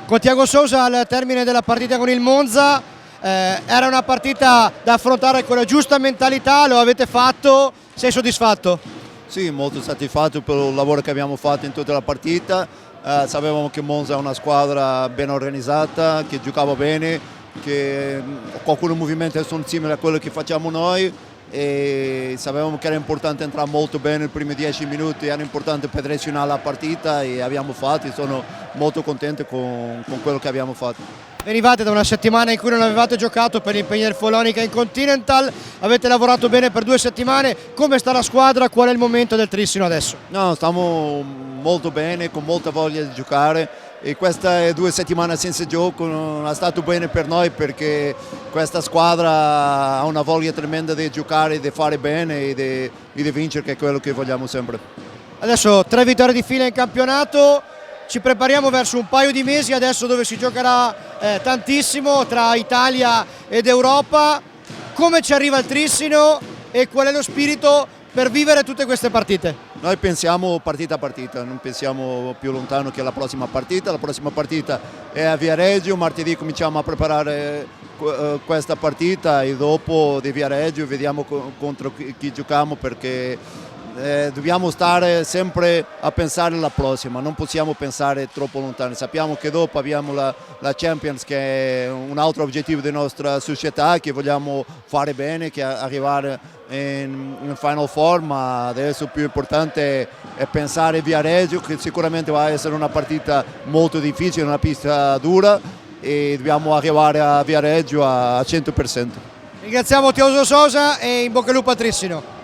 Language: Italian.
Con Thiago Sousa al termine della partita con il Monza, era una partita da affrontare con la giusta mentalità, lo avete fatto, sei soddisfatto? Sì, molto soddisfatto per il lavoro che abbiamo fatto in tutta la partita. Sapevamo che Monza è una squadra ben organizzata, che giocava bene, che con alcuni movimenti sono simili a quello che facciamo noi e sapevamo che era importante entrare molto bene nei primi 10 minuti, era importante per direzionare la partita e abbiamo fatto, sono molto contento con quello che abbiamo fatto. Venivate da una settimana in cui non avevate giocato per gli impegni del Follonica in Continental, avete lavorato bene per 2 settimane, come sta la squadra, qual è il momento del Trissino adesso? No, stiamo molto bene, con molta voglia di giocare e queste 2 settimane senza gioco non è stato bene per noi perché questa squadra ha una voglia tremenda di giocare, di fare bene e di vincere, che è quello che vogliamo sempre. Adesso 3 vittorie di fila in campionato, ci prepariamo verso un paio di mesi adesso dove si giocherà tantissimo tra Italia ed Europa. Come ci arriva il Trissino e qual è lo spirito per vivere tutte queste partite? Noi pensiamo partita a partita, non pensiamo più lontano che la prossima partita. La prossima partita è a Viareggio, martedì cominciamo a preparare questa partita e dopo di Viareggio vediamo contro chi giochiamo perché dobbiamo stare sempre a pensare alla prossima, non possiamo pensare troppo lontano. Sappiamo che dopo abbiamo la Champions, che è un altro obiettivo della nostra società, che vogliamo fare bene, che arrivare in Final Four, ma adesso il più importante è pensare a Viareggio, che sicuramente va a essere una partita molto difficile, una pista dura e dobbiamo arrivare a Viareggio a 100%. Ringraziamo Thiago Sousa e in bocca al lupo a Trissino.